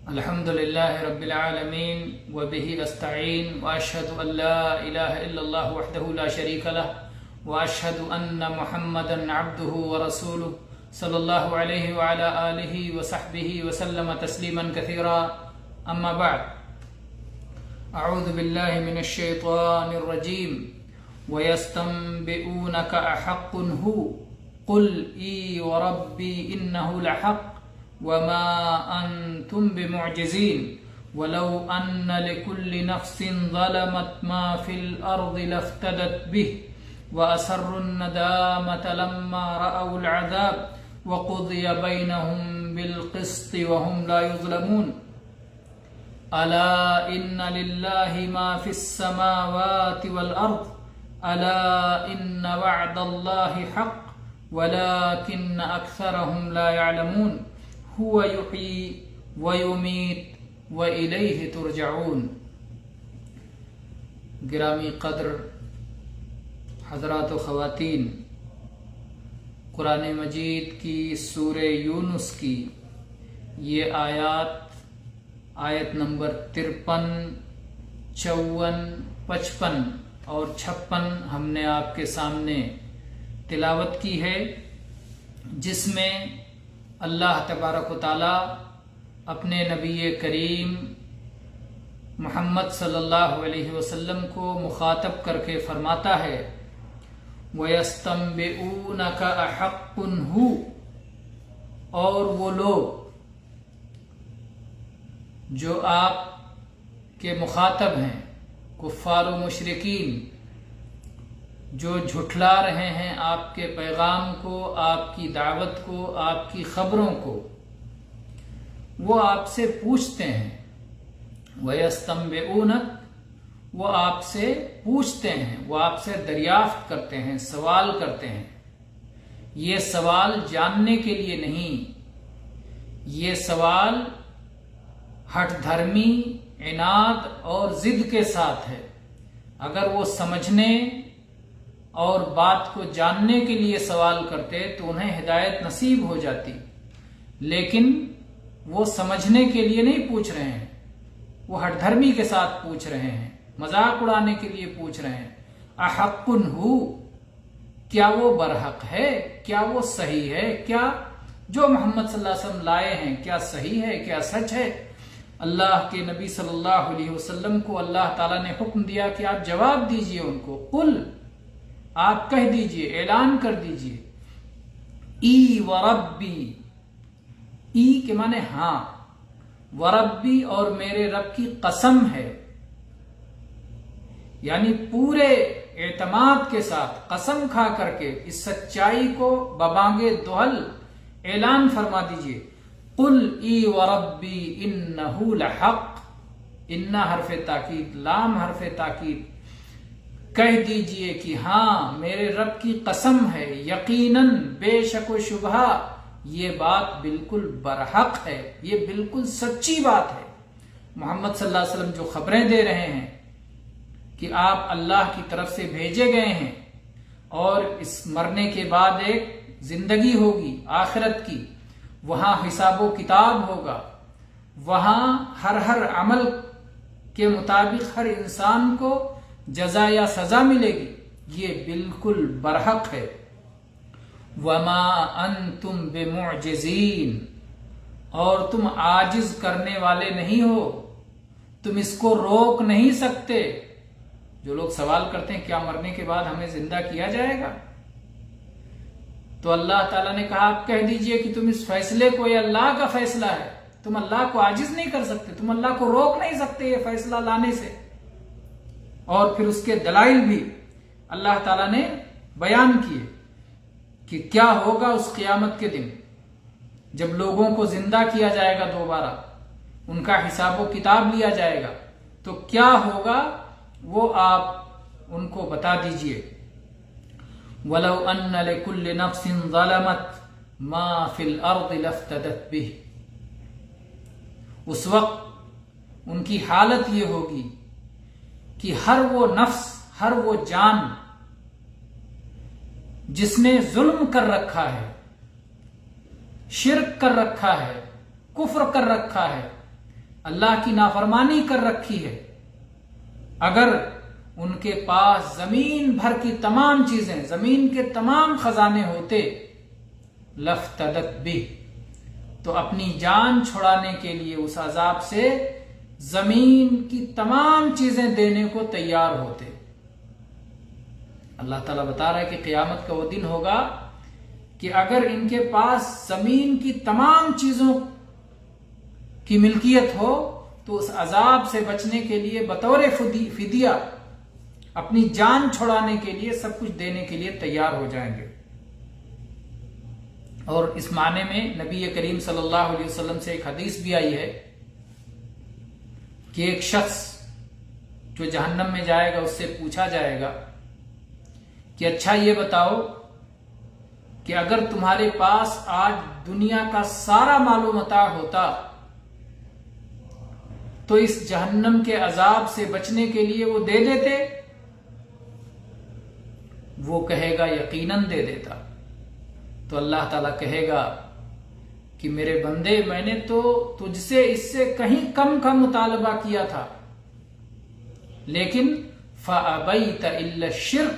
الحمد لله رب العالمين وبه أستعين وأشهد أن لا إله إلا الله وحده لا شريك له وأشهد أن محمدا عبده ورسوله صلى الله عليه وعلى آله وصحبه وسلم تسليما كثيرا أما بعد أعوذ بالله من الشيطان الرجيم ويستنبئونك أحق هو قل إي وربي إنه لحق وما أنتم بمعجزين ولو أن لكل نفس ظلمت ما في الأرض لافتدت به وأسروا الندامة لما رأوا العذاب وقضي بينهم بالقسط وهم لا يظلمون ألا إن لله ما في السماوات والأرض ألا إن وعد الله حق ولكن أكثرهم لا يعلمون هو يحيي ويميت وإليه ترجعون۔ گرامی قدر حضرات و خواتین، قرآن مجید کی سورہ یونس کی یہ آیت نمبر 53، 54، 55 اور 56 ہم نے آپ کے سامنے تلاوت کی ہے، جس میں اللہ تبارک و تعالی اپنے نبی کریم محمد صلی اللہ علیہ وسلم کو مخاطب کر کے فرماتا ہے وَيَسْتَنبِئُونَكَ أَحَقٌّ هُوَ، اور وہ لوگ جو آپ کے مخاطب ہیں، کفار و مشرکین، جو جھٹلا رہے ہیں آپ کے پیغام کو، آپ کی دعوت کو، آپ کی خبروں کو، وہ آپ سے پوچھتے ہیں۔ وَيَسْتَنبِئُونَكَ، وہ آپ سے پوچھتے ہیں، وہ آپ سے دریافت کرتے ہیں، سوال کرتے ہیں۔ یہ سوال جاننے کے لیے نہیں، یہ سوال ہٹ دھرمی، عناد اور ضد کے ساتھ ہے۔ اگر وہ سمجھنے اور بات کو جاننے کے لیے سوال کرتے تو انہیں ہدایت نصیب ہو جاتی، لیکن وہ سمجھنے کے لیے نہیں پوچھ رہے ہیں، وہ ہٹ دھرمی کے ساتھ پوچھ رہے ہیں، مذاق اڑانے کے لیے پوچھ رہے ہیں۔ احق ہو، کیا وہ برحق ہے، کیا وہ صحیح ہے، کیا جو محمد صلی اللہ علیہ وسلم لائے ہیں کیا صحیح ہے، کیا سچ ہے؟ اللہ کے نبی صلی اللہ علیہ وسلم کو اللہ تعالیٰ نے حکم دیا کہ آپ جواب دیجئے ان کو، قل، آپ کہہ دیجئے، اعلان کر دیجئے، ای وربی، ای کے معنی ہاں، وربی اور میرے رب کی قسم ہے، یعنی پورے اعتماد کے ساتھ قسم کھا کر کے اس سچائی کو ببانگے دوہل اعلان فرما دیجئے، قل ای وربی انہ لحق، انہ حرف تاکید، لام حرف تاکید، کہہ دیجئے کہ ہاں میرے رب کی قسم ہے، یقیناً بے شک و شبہ یہ بات بالکل برحق ہے، یہ بالکل سچی بات ہے۔ محمد صلی اللہ علیہ وسلم جو خبریں دے رہے ہیں کہ آپ اللہ کی طرف سے بھیجے گئے ہیں اور اس مرنے کے بعد ایک زندگی ہوگی آخرت کی، وہاں حساب و کتاب ہوگا، وہاں ہر عمل کے مطابق ہر انسان کو جزا یا سزا ملے گی، یہ بالکل برحق ہے۔ وما انتم بمعجزین، اور تم عاجز کرنے والے نہیں ہو، تم اس کو روک نہیں سکتے۔ جو لوگ سوال کرتے ہیں کیا مرنے کے بعد ہمیں زندہ کیا جائے گا، تو اللہ تعالیٰ نے کہا آپ کہہ دیجئے کہ تم اس فیصلے کو، یہ اللہ کا فیصلہ ہے، تم اللہ کو عاجز نہیں کر سکتے، تم اللہ کو روک نہیں سکتے یہ فیصلہ لانے سے۔ اور پھر اس کے دلائل بھی اللہ تعالیٰ نے بیان کیے کہ کیا ہوگا اس قیامت کے دن جب لوگوں کو زندہ کیا جائے گا، دوبارہ ان کا حساب و کتاب لیا جائے گا، تو کیا ہوگا وہ آپ ان کو بتا دیجئے۔ وَلَوْ أَنَّ لِكُلِّ نَفْسٍ ظَلَمَتْ مَا فِي الْأَرْضِ لَافْتَدَتْ بِهِ، اس وقت ان کی حالت یہ ہوگی کہ ہر وہ نفس، ہر وہ جان جس نے ظلم کر رکھا ہے، شرک کر رکھا ہے، کفر کر رکھا ہے، اللہ کی نافرمانی کر رکھی ہے، اگر ان کے پاس زمین بھر کی تمام چیزیں، زمین کے تمام خزانے ہوتے، لفتدت بہ، تو اپنی جان چھڑانے کے لیے اس عذاب سے زمین کی تمام چیزیں دینے کو تیار ہوتے۔ اللہ تعالیٰ بتا رہا ہے کہ قیامت کا وہ دن ہوگا کہ اگر ان کے پاس زمین کی تمام چیزوں کی ملکیت ہو تو اس عذاب سے بچنے کے لیے بطور فدیہ اپنی جان چھڑانے کے لیے سب کچھ دینے کے لیے تیار ہو جائیں گے۔ اور اس معنی میں نبی کریم صلی اللہ علیہ وسلم سے ایک حدیث بھی آئی ہے کہ ایک شخص جو جہنم میں جائے گا اس سے پوچھا جائے گا کہ اچھا یہ بتاؤ کہ اگر تمہارے پاس آج دنیا کا سارا مال و متاع ہوتا تو اس جہنم کے عذاب سے بچنے کے لیے وہ دے دیتے؟ وہ کہے گا یقیناً دے دیتا۔ تو اللہ تعالیٰ کہے گا کہ میرے بندے، میں نے تو تجھ سے اس سے کہیں کم کا مطالبہ کیا تھا، لیکن فَأَبَيْتَ إِلَّا الشِّرْكَ،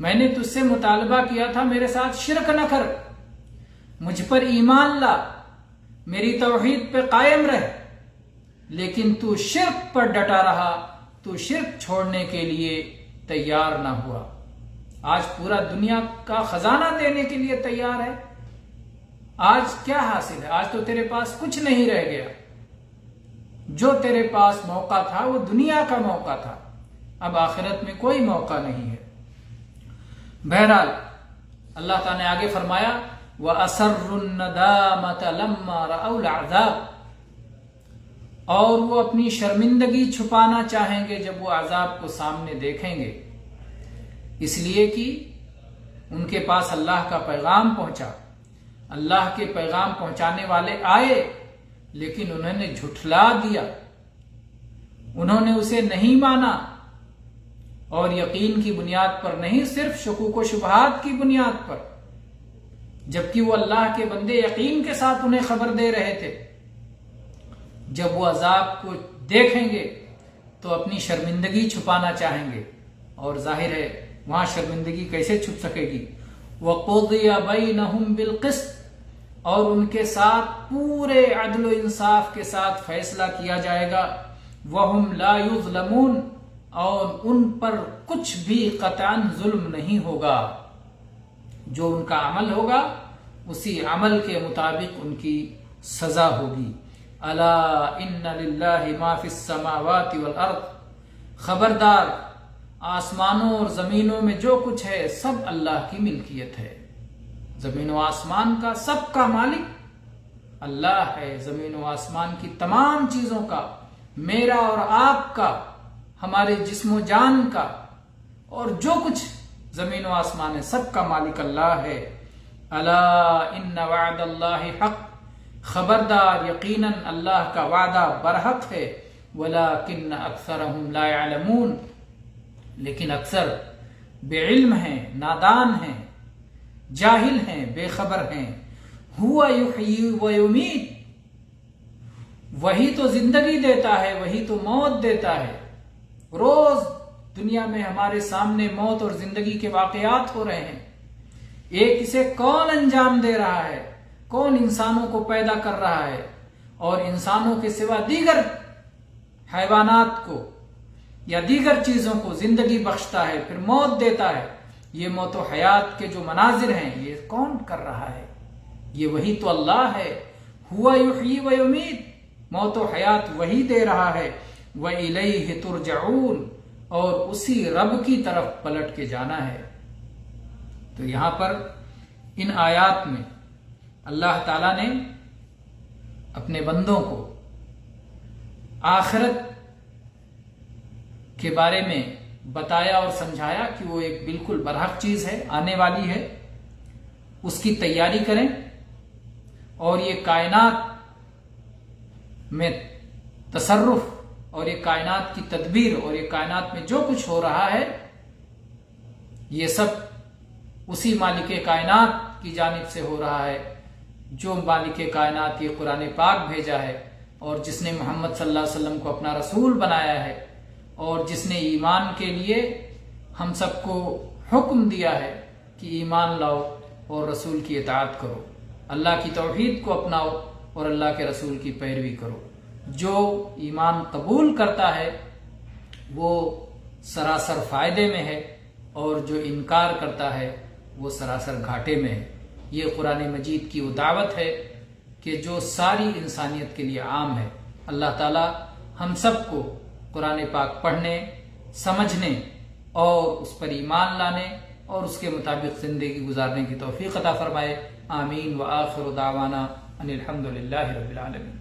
میں نے تجھ سے مطالبہ کیا تھا میرے ساتھ شرک نہ کر، مجھ پر ایمان لا، میری توحید پہ قائم رہ، لیکن تو شرک پر ڈٹا رہا، تو شرک چھوڑنے کے لیے تیار نہ ہوا۔ آج پورا دنیا کا خزانہ دینے کے لیے تیار ہے، آج کیا حاصل ہے؟ آج تو تیرے پاس کچھ نہیں رہ گیا۔ جو تیرے پاس موقع تھا وہ دنیا کا موقع تھا، اب آخرت میں کوئی موقع نہیں ہے۔ بہرحال اللہ تعالیٰ نے آگے فرمایا وَأَسَرُّ النَّدَامَةَ لَمَّا رَأَوْا الْعَذَابَ، اور وہ اپنی شرمندگی چھپانا چاہیں گے جب وہ عذاب کو سامنے دیکھیں گے، اس لیے کہ ان کے پاس اللہ کا پیغام پہنچا، اللہ کے پیغام پہنچانے والے آئے لیکن انہوں نے جھٹلا دیا، انہوں نے اسے نہیں مانا، اور یقین کی بنیاد پر نہیں، صرف شکوک و شبہات کی بنیاد پر، جبکہ وہ اللہ کے بندے یقین کے ساتھ انہیں خبر دے رہے تھے۔ جب وہ عذاب کو دیکھیں گے تو اپنی شرمندگی چھپانا چاہیں گے، اور ظاہر ہے وہاں شرمندگی کیسے چھپ سکے گی؟ وَقُضِيَ بَيْنَهُمْ بِالْقِسْطِ، اور ان کے ساتھ پورے عدل و انصاف کے ساتھ فیصلہ کیا جائے گا، وَهُمْ لَا يُظْلَمُونَ، اور ان پر کچھ بھی قطعاً ظلم نہیں ہوگا، جو ان کا عمل ہوگا اسی عمل کے مطابق ان کی سزا ہوگی۔ الا ان للہ ما فی السماوات والارض، خبردار آسمانوں اور زمینوں میں جو کچھ ہے سب اللہ کی ملکیت ہے، زمین و آسمان کا سب کا مالک اللہ ہے، زمین و آسمان کی تمام چیزوں کا، میرا اور آپ کا، ہمارے جسم و جان کا، اور جو کچھ زمین و آسمان ہے سب کا مالک اللہ ہے۔ الا ان وعد اللہ حق، خبردار یقیناً اللہ کا وعدہ برحق ہے، ولیکن اکثرہم لا يعلمون، لیکن اکثر بے علم ہیں، نادان ہیں، جاہل ہیں، بے خبر ہیں۔ ہوا یحیی و یمیت، وہی تو زندگی دیتا ہے، وہی تو موت دیتا ہے۔ روز دنیا میں ہمارے سامنے موت اور زندگی کے واقعات ہو رہے ہیں، ایک اسے کون انجام دے رہا ہے، کون انسانوں کو پیدا کر رہا ہے، اور انسانوں کے سوا دیگر حیوانات کو یا دیگر چیزوں کو زندگی بخشتا ہے، پھر موت دیتا ہے۔ یہ موت و حیات کے جو مناظر ہیں یہ کون کر رہا ہے؟ یہ وہی تو اللہ ہے۔ ہوا یحیی و یمیت، موت و حیات وہی دے رہا ہے۔ وَإِلَيْهِ تُرْجَعُونَ، اور اسی رب کی طرف پلٹ کے جانا ہے۔ تو یہاں پر ان آیات میں اللہ تعالیٰ نے اپنے بندوں کو آخرت کے بارے میں بتایا اور سمجھایا کہ وہ ایک بالکل برحق چیز ہے، آنے والی ہے، اس کی تیاری کریں، اور یہ کائنات میں تصرف اور یہ کائنات کی تدبیر اور یہ کائنات میں جو کچھ ہو رہا ہے یہ سب اسی مالک کائنات کی جانب سے ہو رہا ہے، جو مالک کائنات یہ قرآن پاک بھیجا ہے اور جس نے محمد صلی اللہ علیہ وسلم کو اپنا رسول بنایا ہے اور جس نے ایمان کے لیے ہم سب کو حکم دیا ہے کہ ایمان لاؤ اور رسول کی اطاعت کرو، اللہ کی توحید کو اپناؤ اور اللہ کے رسول کی پیروی کرو۔ جو ایمان قبول کرتا ہے وہ سراسر فائدے میں ہے اور جو انکار کرتا ہے وہ سراسر گھاٹے میں ہے۔ یہ قرآن مجید کی وہ دعوت ہے کہ جو ساری انسانیت کے لیے عام ہے۔ اللہ تعالی ہم سب کو قرآن پاک پڑھنے، سمجھنے اور اس پر ایمان لانے اور اس کے مطابق زندگی گزارنے کی توفیق عطا فرمائے۔ آمین۔ وآخر دعوانا ان الحمد للہ رب العالمین۔